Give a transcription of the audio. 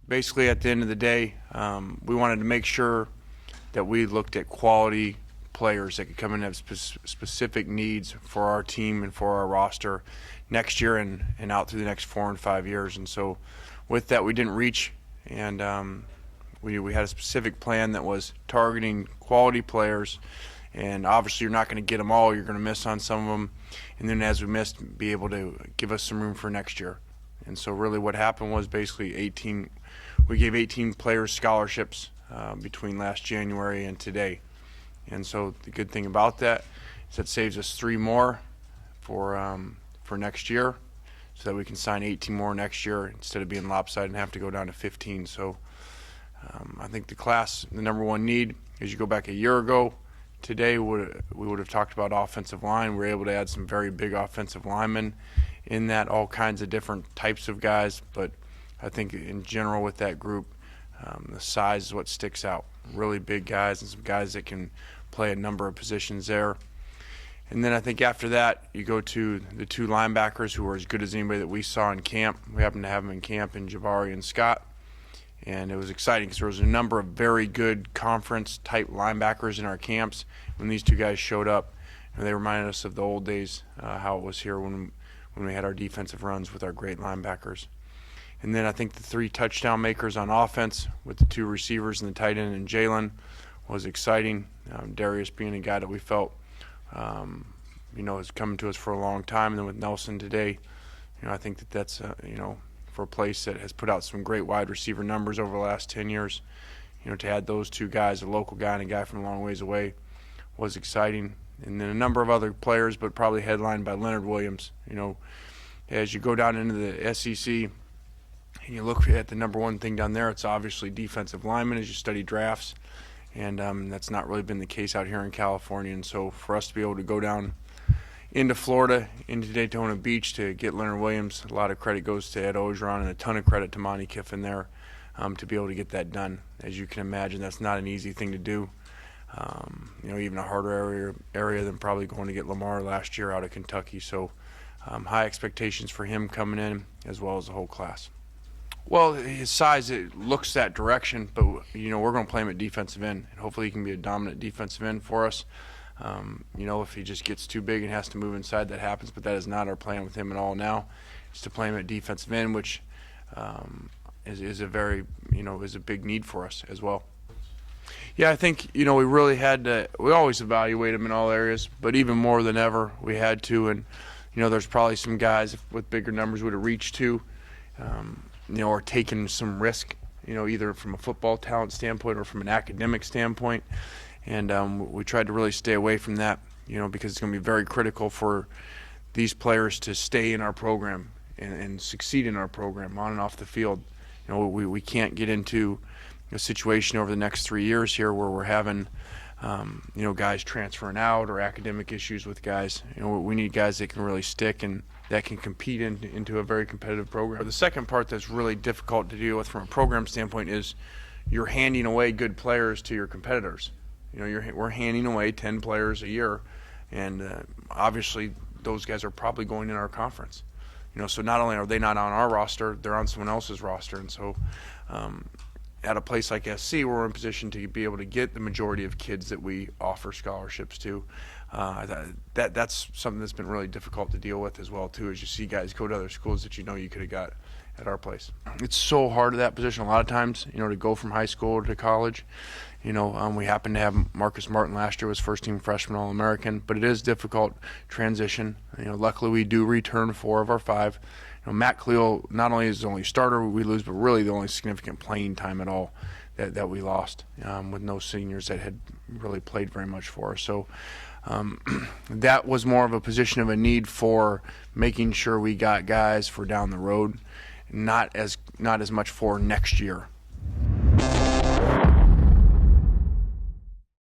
basically at the end of the day, we wanted to make sure that we looked at quality players that could come in and have specific needs for our team and for our roster next year and out through the next 4 and 5 years. And so with that, we didn't reach, and we had a specific plan that was targeting quality players. And obviously you're not going to get them all. You're going to miss on some of them. And then as we missed, be able to give us some room for next year. And so really what happened was basically we gave 18 players scholarships between last January and today. And so the good thing about that is that saves us 3 more for next year, so that we can sign 18 more next year instead of being lopsided and have to go down to 15. So I think the class, the number one need, as you go back a year ago, today we would have talked about offensive line. We were able to add some very big offensive linemen in that, all kinds of different types of guys. But I think in general with that group, the size is what sticks out. Really big guys and some guys that can play a number of positions there. And then I think after that, you go to the 2 linebackers who were as good as anybody that we saw in camp. We happened to have them in camp in Jabari and Scott. And it was exciting because there was a number of very good conference-type linebackers in our camps. When these 2 guys showed up, and they reminded us of the old days, how it was here when we had our defensive runs with our great linebackers. And then I think the 3 touchdown makers on offense with the 2 receivers and the tight end and Jalen was exciting. Darius being a guy that we felt, has come to us for a long time. And then with Nelson today, I think that's, for a place that has put out some great wide receiver numbers over the last 10 years, to add those 2 guys, a local guy and a guy from a long ways away, was exciting. And then a number of other players, but probably headlined by Leonard Williams. As you go down into the SEC and you look at the number one thing down there, it's obviously defensive linemen as you study drafts. And that's not really been the case out here in California. And so for us to be able to go down into Florida, into Daytona Beach to get Leonard Williams, a lot of credit goes to Ed Ogeron and a ton of credit to Lane Kiffin there to be able to get that done. As you can imagine, that's not an easy thing to do. Even a harder area than probably going to get Lamar last year out of Kentucky. So high expectations for him coming in as well as the whole class. Well, his size, it looks that direction, but we're going to play him at defensive end, and hopefully he can be a dominant defensive end for us. If he just gets too big and has to move inside, that happens, but that is not our plan with him at all now. It's to play him at defensive end, which is a very, is a big need for us as well. Yeah, I think, we really had to, we always evaluate him in all areas, but even more than ever, we had to, and, there's probably some guys with bigger numbers would have reached to, or taken some risk, either from a football talent standpoint or from an academic standpoint. And we tried to really stay away from that, because it's going to be very critical for these players to stay in our program and succeed in our program on and off the field. We can't get into a situation over the next 3 years here where we're having, guys transferring out or academic issues with guys. We need guys that can really stick and that can compete into a very competitive program. The second part that's really difficult to deal with from a program standpoint is you're handing away good players to your competitors. We're handing away 10 players a year, and obviously those guys are probably going in our conference. So not only are they not on our roster, they're on someone else's roster. And so at a place like SC, we're in position to be able to get the majority of kids that we offer scholarships to. That's something that's been really difficult to deal with as well, too, as you see guys go to other schools that you could have got at our place. It's so hard at that position a lot of times, to go from high school to college. We happened to have Marcus Martin last year was first-team freshman All-American, but it is difficult transition. Luckily we do return 4 of our 5. Matt Cleo not only is the only starter we lose, but really the only significant playing time at all that we lost, with no seniors that had really played very much for us. So that was more of a position of a need for making sure we got guys for down the road, not as much for next year.